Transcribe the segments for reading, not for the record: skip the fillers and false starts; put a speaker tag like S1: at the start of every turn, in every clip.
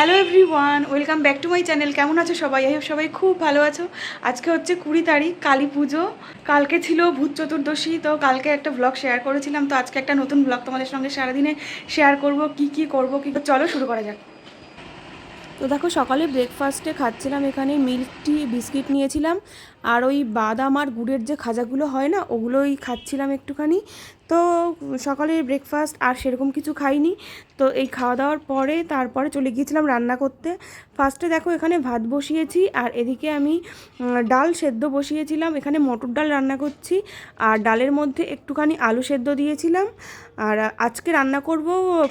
S1: Hello everyone, welcome back to my channel. কেমন আছো সবাই? আই হোপ সবাই খুব ভালো আছো। আজকে হচ্ছে 20 তারিখ, কালী পুজো। কালকে ছিল ভূত চতুর্দশী, তো কালকে একটা ব্লগ শেয়ার করেছিলাম। তো আজকে একটা নতুন ব্লগ তোমাদের সঙ্গে সারাদিনে শেয়ার করব, কি করব, চলো শুরু করা যাক। তো দেখো, সকালে ব্রেকফাস্টে খাচ্ছিলাম এখানে মিল্ক টি, বিস্কিট নিয়েছিলাম, আর ওই বাদাম আর গুড়ের যে খাজাগুলো হয় না, ওগুলোই খাচ্ছিলাম একটুখানি। তো সকালের ব্রেকফাস্ট আর সেরকম কিছু খাইনি। তো এই খাওয়া দাওয়ার পরে তারপরে চলে গিয়েছিলাম রান্না করতে। ফার্স্টে দেখো এখানে ভাত বসিয়েছি, আর এদিকে আমি ডাল সেদ্ধ বসিয়েছিলাম। এখানে মটর ডাল রান্না করছি, আর ডালের মধ্যে একটুখানি আলু সেদ্ধ দিয়েছিলাম। আর আজকে রান্না করব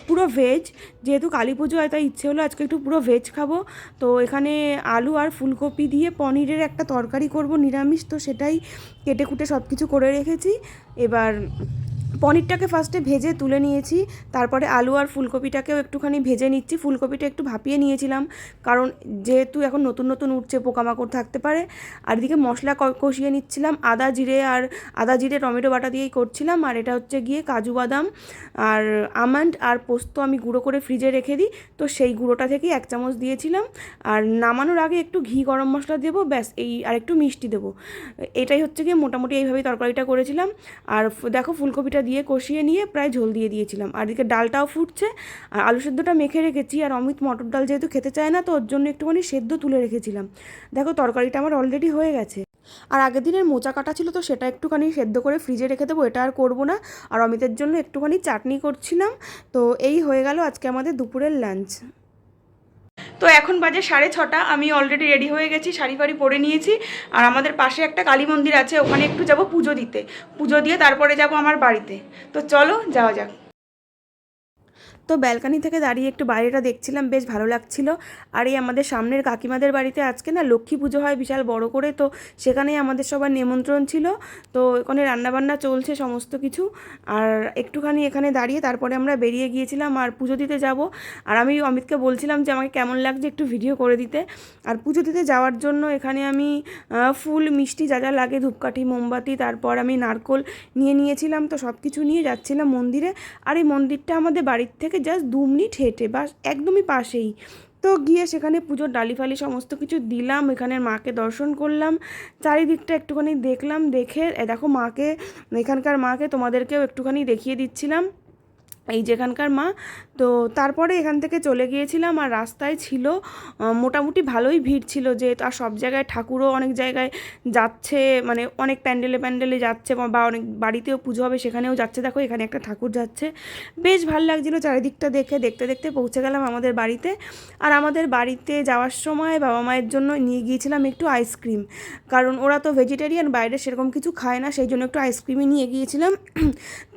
S1: পুরো ভেজ, যেহেতু কালী পুজো হয় তাই ইচ্ছে হলো আজকে একটু পুরো ভেজ খাবো। তো এখানে আলু আর ফুলকপি দিয়ে পনিরের একটা তরকারি করব নিরামিষ, তো সেটাই কেটে কুটে সব কিছু করে রেখেছি। এবার পনিরটাকে ফার্স্টে ভেজে তুলে নিয়েছি, তারপরে আলু আর ফুলকপিটাকেও একটুখানি ভেজে নিচ্ছি। ফুলকপিটা একটু ভাপিয়ে নিয়েছিলাম, কারণ যেহেতু এখন নতুন নতুন উঠছে, পোকামাকড় থাকতে পারে। আর এদিকে মশলা কষিয়ে নিচ্ছিলাম, আদা জিরে টমেটো বাটা দিয়েই করছিলাম। আর এটা হচ্ছে গিয়ে কাজু বাদাম আর আমন্ড আর পোস্ত আমি গুঁড়ো করে ফ্রিজে রেখে দিই, তো সেই গুঁড়োটা থেকেই 1 চামচ দিয়েছিলাম। আর নামানোর আগে একটু ঘি গরম মশলা দেবো, ব্যাস এই, আর একটু মিষ্টি দেবো। এটাই হচ্ছে গিয়ে মোটামুটি এইভাবেই তরকারিটা করেছিলাম। আর দেখো ফুলকপিটা দিয়ে কষিয়ে নিয়ে প্রায় ঝোল দিয়ে দিয়েছিলাম। আর এদিকে ডালটাও ফুটছে, আর আলু সেদ্ধটা মেখে রেখেছি। আর অমিত মটর ডাল যেহেতু খেতে চায় না, তো ওর জন্য একটুখানি সেদ্ধ তুলে রেখেছিলাম। দেখো তরকারিটা আমার অলরেডি হয়ে গেছে। আর আগের দিনের মোচা কাটা ছিল, তো সেটা একটুখানি সেদ্ধ করে ফ্রিজে রেখে দেবো, এটা আর করবো না। আর অমিতের জন্য একটুখানি চাটনি করছিলাম। তো এই হয়ে গেল আজকে আমাদের দুপুরের লাঞ্চ। তো এখন বাজে 6:30, আমি অলরেডি রেডি হয়ে গেছি, শাড়ি ফাড়ি পরে নিয়েছি। আর আমাদের পাশে একটা কালী মন্দির আছে, ওখানে একটু যাব পুজো দিতে। পুজো দিয়ে তারপরে যাব আমার বাড়িতে। তো চলো যাওয়া যাক। তো ব্যালকানি থেকে দাঁড়িয়ে একটু বাইরেটা দেখছিলাম, বেশ ভালো লাগছিল। আর এই আমাদের সামনের কাকিমাদের বাড়িতে আজকে না লক্ষ্মী পুজো হয় বিশাল বড় করে, তো সেখানেই আমাদের সবার নিমন্ত্রণ ছিল। তো ওখানে রান্নাবান্না চলছে সমস্ত কিছু। আর একটুখানি এখানে দাঁড়িয়ে তারপরে আমরা বেরিয়ে গিয়েছিলাম আর পুজো দিতে যাব। আর আমি অমিতকে বলছিলাম যে আমাকে কেমন লাগছে একটু ভিডিও করে দিতে। আর পুজো দিতে যাওয়ার জন্য এখানে আমি ফুল মিষ্টি যা যা লাগে, ধূপকাঠি মোমবাতি, তারপর আমি নারকোল নিয়েছিলাম। তো সব কিছু নিয়ে যাচ্ছিলাম মন্দিরে। আর এই মন্দিরটা আমাদের বাড়ির থেকে জাস্ট 2 মিনিট হেঁটে, বা একদমই পাশেই। তো গিয়ে সেখানে পুজোর ডালি ফালি সমস্ত কিছু দিলাম, এখানের মাকে দর্শন করলাম, চারিদিকটা একটুখানি দেখলাম। দেখে দেখো মাকে, এখানকার মাকে তোমাদেরকেও একটুখানি দেখিয়ে দিচ্ছিলাম, এই যেখানকার মা। তো তারপরে এখান থেকে চলে গিয়েছিলাম। আর রাস্তায় ছিল মোটামুটি ভালোই ভিড় ছিল, যে আর সব জায়গায় ঠাকুরও অনেক জায়গায় যাচ্ছে, মানে অনেক প্যান্ডেলে প্যান্ডেলে যাচ্ছে, বা অনেক বাড়িতেও পুজো হবে সেখানেও যাচ্ছে। দেখো এখানে একটা ঠাকুর যাচ্ছে, বেশ ভালো লাগছিলো চারিদিকটা দেখে। দেখতে দেখতে পৌঁছে গেলাম আমাদের বাড়িতে। আর আমাদের বাড়িতে যাওয়ার সময় বাবা মায়ের জন্য নিয়ে গিয়েছিলাম একটু আইসক্রিম, কারণ ওরা তো ভেজিটেরিয়ান, বাইরে সেরকম কিছু খায় না, সেই জন্য একটু আইসক্রিমই নিয়ে গিয়েছিলাম।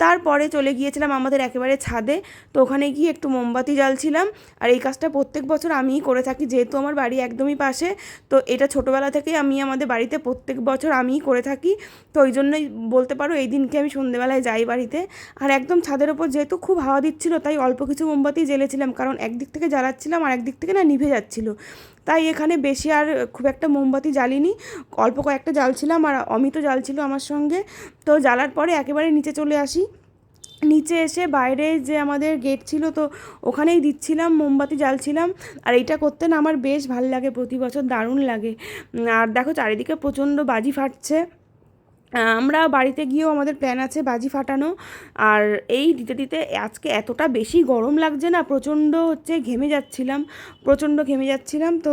S1: তারপরে চলে গিয়েছিলাম আমাদের একেবারে ছাদে। তো ওখানে গিয়ে একটু মোমবাতি জ্বালছিলাম। আর এই কাজটা প্রত্যেক বছর আমিই করে থাকি, যেহেতু আমার বাড়ি একদমই পাশে। তো এটা ছোটোবেলা থেকেই আমি আমাদের বাড়িতে প্রত্যেক বছর আমিই করে থাকি। তো ওই জন্যই বলতে পারো এই দিনকে আমি সন্ধেবেলায় যাই বাড়িতে। আর একদম ছাদের ওপর যেহেতু খুব হাওয়া দিচ্ছিলো, তাই অল্প কিছু মোমবাতি জ্বেলেছিলাম, কারণ একদিক থেকে জ্বালাচ্ছিলাম আর একদিক থেকে না নিভে যাচ্ছিলো। তাই এখানে বেশি আর খুব একটা মোমবাতি জ্বালিনি, অল্প কয়েকটা জ্বালছিলাম। আর অমিতও জ্বালছিল আমার সঙ্গে। তো জ্বালার পরে একেবারে নিচে চলে আসি। নিচে এসে বাইরে যে আমাদের গেট ছিল, তো ওখানেই দিচ্ছিলাম, মোমবাতি জ্বালছিলাম। আর এইটা করতে না আমার বেশ ভালো লাগে, প্রতি বছর দারুণ লাগে। আর দেখো চারিদিকে প্রচণ্ড বাজি ফাটছে। আমরা বাড়িতে গিয়েও আমাদের প্ল্যান আছে বাজি ফাটানো। আর এই দিতে দিতে আজকে এতটা বেশি গরম লাগছে না, প্রচণ্ড হচ্ছে ঘেমে যাচ্ছিলাম। তো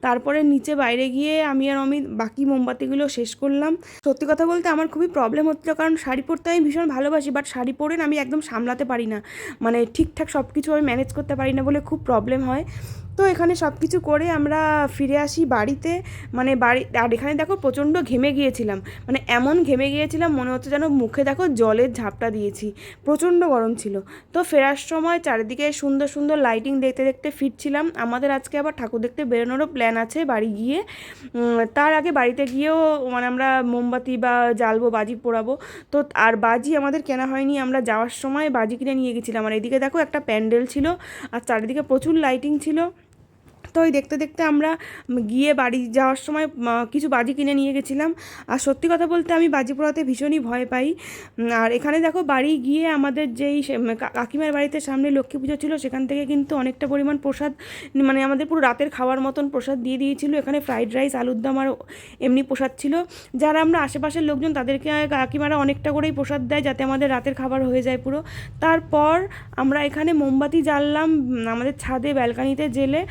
S1: তারপরে নিচে বাইরে গিয়ে আমি আর আমি বাকি মোমবাতিগুলো শেষ করলাম। সত্যি কথা বলতে আমার খুবই প্রবলেম হচ্ছিলো, কারণ শাড়ি পরতে আমি ভীষণ ভালোবাসি, বাট শাড়ি পরে না আমি একদম সামলাতে পারি না, মানে ঠিকঠাক সব কিছু আমি ম্যানেজ করতে পারি না বলে খুব প্রবলেম হয়। তো এখানে সব কিছু করে আমরা ফিরে আসি বাড়িতে। মানে আর এখানে দেখো প্রচণ্ড ঘেমে গিয়েছিলাম, মানে এমন ঘেমে গিয়েছিলাম মনে হচ্ছে যেন মুখে দেখো জলের ঝাপটা দিয়েছি, প্রচণ্ড গরম ছিল। তো ফেরার সময় চারিদিকে সুন্দর সুন্দর লাইটিং দেখতে দেখতে ফিরছিলাম। আমাদের আজকে আবার ঠাকুর দেখতে বেরোনোরও প্ল্যান আছে বাড়ি গিয়ে। তার আগে বাড়িতে গিয়েও মানে আমরা মোমবাতি বা জ্বালবো, বাজি পোড়াবো। তো আর বাজি আমাদের কেনা হয়নি, আমরা যাওয়ার সময় বাজি কিনে নিয়ে গেছিলাম। আর এদিকে দেখো একটা প্যান্ডেল ছিল, আর চারিদিকে প্রচুর লাইটিং ছিল। তো ওই দেখতে দেখতে আমরা গিয়ে বাড়ি যাওয়ার সময় কিছু বাজি কিনে নিয়ে গেছিলাম। আর সত্যি কথা বলতে আমি বাজি পোড়াতে ভীষণই ভয় পাই। আর এখানে দেখো বাড়ি গিয়ে আমাদের যেই কাকিমার বাড়িতে সামনে লক্ষ্মী পুজো ছিল সেখান থেকে কিন্তু অনেকটা পরিমাণ প্রসাদ, মানে আমাদের পুরো রাতের খাওয়ার মতন প্রসাদ দিয়ে দিয়েছিল। এখানে ফ্রাইড রাইস, আলুর দম আর এমনি প্রসাদ ছিল। যারা আমরা আশেপাশের লোকজন তাদেরকে কাকিমারা অনেকটা করেই প্রসাদ দেয় যাতে আমাদের রাতের খাবার হয়ে যায় পুরো। তারপর আমরা এখানে মোমবাতি জ্বাললাম আমাদের ছাদে ব্যালকানিতে জেলে।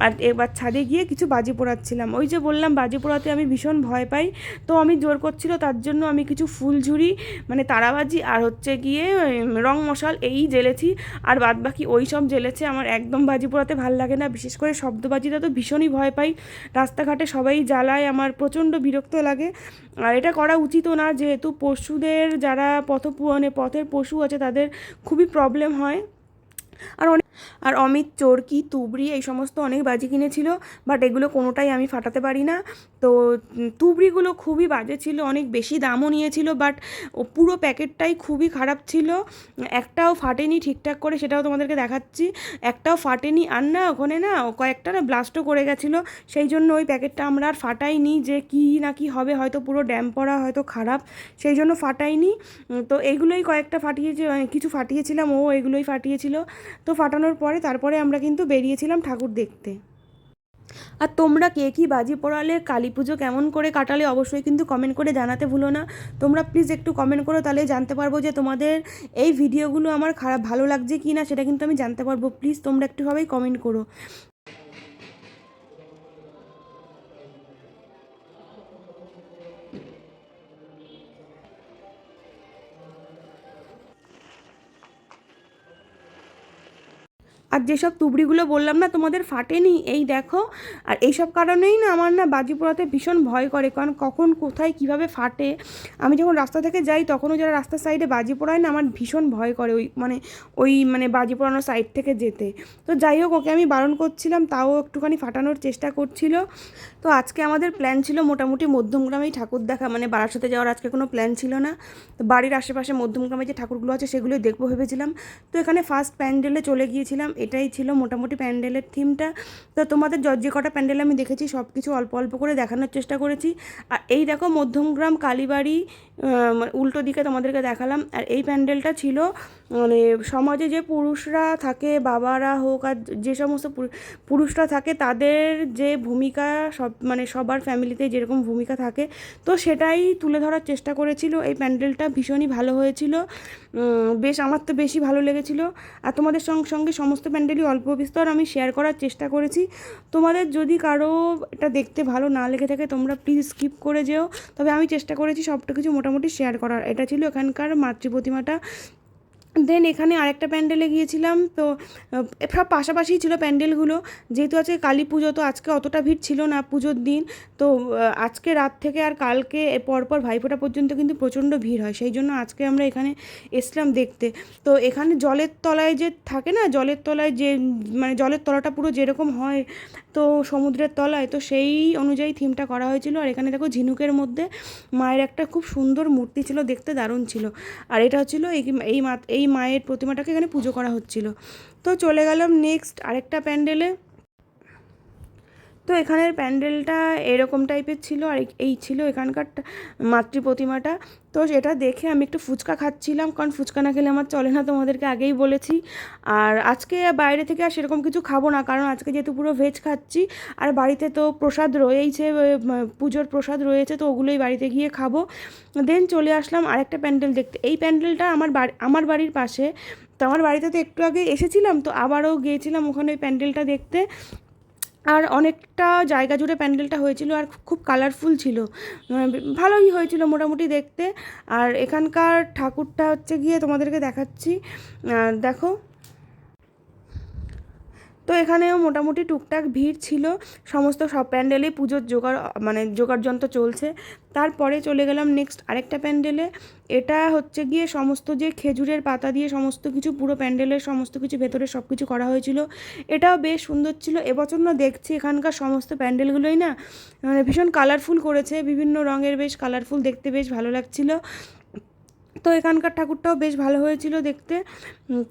S1: আর এবার ছাদে গিয়ে কিছু বাজি পোড়াচ্ছিলাম। ওই যে বললাম বাজি পোড়াতে আমি ভীষণ ভয় পাই, তো আমি জোর করছিল তার জন্য আমি কিছু ফুলঝুরি মানে তারাবাজি আর হচ্ছে গিয়ে রং মশাল এই জ্বেলেছি। আর বাদ বাকি ওই সব জ্বেলেছে। আমার একদম বাজি পোড়াতে ভাল লাগে না, বিশেষ করে শব্দবাজিটা তো ভীষণই ভয় পাই। রাস্তাঘাটে সবাই জ্বালায়, আমার প্রচণ্ড বিরক্ত লাগে। আর এটা করা উচিতও না, যেহেতু পশুদের যারা পথের পশু আছে তাদের খুবই প্রবলেম হয়। আর অমিত চরকি, তুবড়ি এই সমস্ত অনেক বাজি কিনেছিল, বাট এগুলো কোনোটাই আমি ফাটাতে পারি না। তো তুবড়িগুলো খুবই বাজে ছিল, অনেক বেশি দামও নিয়েছিল, বাট পুরো প্যাকেটটাই খুবই খারাপ ছিল। একটাও ফাটেনি ঠিকঠাক করে, সেটাও তোমাদেরকে দেখাচ্ছি। একটাও ফাটেনি। আর না ওখানে না কয়েকটা না ব্লাস্টও করে গেছিলো, সেই জন্য ওই প্যাকেটটা আমরা আর ফাটাইনি। যে কি না কি হবে, হয়তো পুরো ড্যাম পড়া, হয়তো খারাপ, সেই জন্য ফাটাইনি। তো এগুলোই কয়েকটা ফাটিয়েছি, কিছু ফাটিয়েছিলাম, ও এগুলোই ফাটিয়েছিল। তো ফাটানোর পরে তারপরে আমরা কিন্তু বেরিয়েছিলাম ঠাকুর দেখতে। আর তোমরা কে কী বাজি পোড়ালে, কালী পুজো কেমন করে কাটালে অবশ্যই কিন্তু কমেন্ট করে জানাতে ভুলো না। তোমরা প্লিজ একটু কমেন্ট করো, তাহলে জানতে পারবো যে তোমাদের এই ভিডিওগুলো আমার ভালো লাগছে কি না, সেটা কিন্তু আমি জানতে পারবো। প্লিজ তোমরা একটু সবাই কমেন্ট করো। আর যেসব তুবড়িগুলো বললাম না তোমাদের ফাটেনি, এই দেখো। আর এইসব কারণেই না আমার না বাজি পোড়াতে ভীষণ ভয় করে, কারণ কখন কোথায় কিভাবে ফাটে। আমি যখন রাস্তা থেকে যাই তখনও যারা রাস্তার সাইডে বাজি পোড়ায় না, আমার ভীষণ ভয় করে ওই বাজি পোড়ানোর সাইড থেকে যেতে। তো যাই হোক, ওকে আমি বারণ করছিলাম, তাও একটুখানি ফাটানোর চেষ্টা করছিল। তো আজকে আমাদের প্ল্যান ছিল মোটামুটি মধ্যমগ্রামেই ঠাকুর দেখা, মানে বারাসাতে যাওয়ার আজকে কোনো প্ল্যান ছিল না। তো বাড়ির আশেপাশে মধ্যমগ্রামে যে ঠাকুরগুলো আছে সেগুলোই দেখবো ভেবেছিলাম। তো এখানে ফার্স্ট প্যান্ডেলে চলে গিয়েছিলাম। এটাই ছিল মোটামুটি প্যান্ডেলের থিমটা। তো তোমাদের যে কটা প্যান্ডেল আমি দেখেছি সব কিছু অল্প অল্প করে দেখানোর চেষ্টা করেছি। আর এই দেখো মধ্যমগ্রাম কালীবাড়ি উল্টো দিকে তোমাদেরকে দেখালাম। আর এই প্যান্ডেলটা ছিল মানে সমাজে যে পুরুষরা থাকে, বাবারা হোক আর যে সমস্ত পুরুষরা থাকে, তাদের যে ভূমিকা সবার ফ্যামিলিতে যেরকম ভূমিকা থাকে, তো সেটাই তুলে ধরার চেষ্টা করেছিল। এই প্যান্ডেলটা ভীষণই ভালো হয়েছিল, বেশ আমার তো বেশি ভালো লেগেছিল। আর তোমাদের সঙ্গে সমস্ত প্যান্ডেলই অল্প বিস্তর আমি শেয়ার করার চেষ্টা করেছি। তোমাদের যদি কারো এটা দেখতে ভালো না লেগে থাকে তোমরা প্লিজ স্কিপ করে যেও, তবে আমি চেষ্টা করেছি সবটা কিছু মোটামুটি শেয়ার করার। এটা ছিল এখানকার মাতৃ প্রতিমাটা। দেন এখানে আরেকটা প্যান্ডেলে গিয়েছিলাম। তো সব পাশাপাশিই ছিল প্যান্ডেলগুলো, যেহেতু আজকে কালী পুজো, তো আজকে অতটা ভিড় ছিল না পুজোর দিন। তো আজকে রাত থেকে আর কালকে পরপর ভাইফোঁটা পর্যন্ত কিন্তু প্রচণ্ড ভিড় হয়, সেই জন্য আজকে আমরা এখানে এসলাম দেখতে। তো এখানে জলের তলায় যে থাকে না, জলের তলায় যে মানে জলের তলাটা পুরো যেরকম হয় তো সমুদ্রের তলায়, তো সেই অনুযায়ী থিমটা করা হয়েছিল। আর এখানে দেখো ঝিনুকের মধ্যে মায়ের একটা খুব সুন্দর মূর্তি ছিল, দেখতে দারুণ ছিল। আর এটা হচ্ছিলো এই মায়ের প্রতিমাটাকে এখানে পুজো করা হচ্ছিল। তো চলে গেলাম নেক্সট আরেকটা প্যান্ডেলে। তো এখানের প্যান্ডেলটা এরকম টাইপের ছিল, আর এই ছিল এখানকার মাতৃ প্রতিমাটা। তো এটা দেখে আমি একটু ফুচকা খাচ্ছিলাম, কারণ ফুচকা না খেলে আমার চলে না, তোমাদেরকে আগেই বলেছি। আর আজকে বাইরে থেকে আর সেরকম কিছু খাবো না, কারণ আজকে যেহেতু পুরো ভেজ খাচ্ছি। আর বাড়িতে তো প্রসাদ রয়েইছে, পুজোর প্রসাদ রয়েছে, তো ওগুলোই বাড়িতে গিয়ে খাবো। দেন চলে আসলাম আরেকটা প্যান্ডেল দেখতে। এই প্যান্ডেলটা আমার বাড়ির পাশে। তো আমার বাড়িতে তো একটু আগে এসেছিলাম, তো আবারও গিয়েছিলাম ওখানে ওই প্যান্ডেলটা দেখতে। আর অনেকটা জায়গা জুড়ে প্যান্ডেলটা হয়েছিল, আর খুব কালারফুল ছিল, ভালোই হয়েছিল মোটামুটি দেখতে। আর এখানকার ঠাকুরটা হচ্ছে গিয়ে তোমাদেরকে দেখাচ্ছি, দেখো। তো এখানেও মোটামুটি টুকটাক ভিড় ছিল, সব প্যান্ডেলে পুজোর জোগাড় যন্ত্র চলছে। তারপরে চলে গেলাম নেক্সট আরেকটা প্যান্ডেলে। এটা হচ্ছে গিয়ে সমস্ত যে খেজুরের পাতা দিয়ে সমস্ত কিছু পুরো প্যান্ডেলের সমস্ত কিছু ভেতরে সব কিছু করা হয়েছিল। এটাও বেশ সুন্দর ছিল। এবছর না দেখছি এখানকার সমস্ত প্যান্ডেলগুলোই না ভীষণ কালারফুল করেছে, বিভিন্ন রঙের, বেশ কালারফুল, দেখতে বেশ ভালো লাগছিল। তো এখানকার ঠাকুরটাও বেশ ভালো হয়েছিল দেখতে।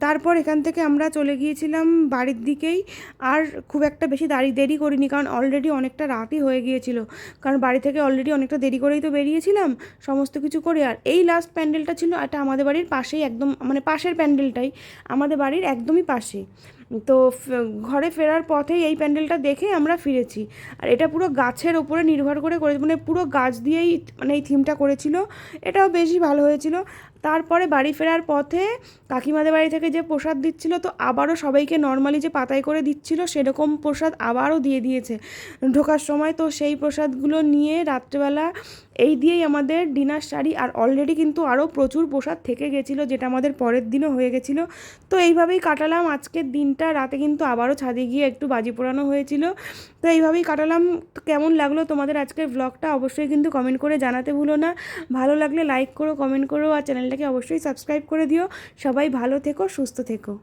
S1: তারপর এখান থেকে আমরা চলে গিয়েছিলাম বাড়ির দিকেই। আর খুব একটা বেশি দেরি করিনি, কারণ অলরেডি অনেকটা রাতই হয়ে গিয়েছিল। কারণ বাড়ি থেকে অলরেডি অনেকটা দেরি করেই তো বেরিয়েছিলাম সমস্ত কিছু করে। আর এই লাস্ট প্যান্ডেলটা ছিল, এটা আমাদের বাড়ির পাশেই, একদম মানে পাশের প্যান্ডেলটাই, আমাদের বাড়ির একদমই পাশে। তো ঘরে ফেরার পথেই এই প্যান্ডেলটা দেখে আমরা ফিরেছি। আর এটা পুরো গাছের ওপরে নির্ভর করে মানে পুরো গাছ দিয়েই মানে এই থিমটা করেছিল, এটাও বেশি ভালো হয়েছিল। তারপরে বাড়ি ফেরার পথে কাকিমাদের বাড়ি থেকে যে প্রসাদ দিচ্ছিল, তো আবারও সবাইকে নর্মালি যে পাতায় করে দিচ্ছিল সেরকম প্রসাদ আবারও দিয়ে দিয়েছে ঢোকার সময়। তো সেই প্রসাদগুলো নিয়ে রাত্রেবেলা এই দিয়েই আমাদের ডিনার সারি। আর অলরেডি কিন্তু আরও প্রচুর প্রসাদ থেকে গেছিলো, যেটা আমাদের পরের দিনও হয়ে গেছিলো। তো এইভাবেই কাটালাম আজকের দিনটা। রাতে কিন্তু আবারও ছাদে গিয়ে একটু বাজি পোড়ানো হয়েছিল। তো এইভাবেই কাটালাম। কেমন লাগলো তোমাদের আজকের ব্লগটা অবশ্যই কিন্তু কমেন্ট করে জানাতে ভুলো না। ভালো লাগলে লাইক করো, কমেন্ট করো, আর চ্যানেলটাকে অবশ্যই সাবস্ক্রাইব করে দিও। সবাই ভালো থেকো, সুস্থ থেকো।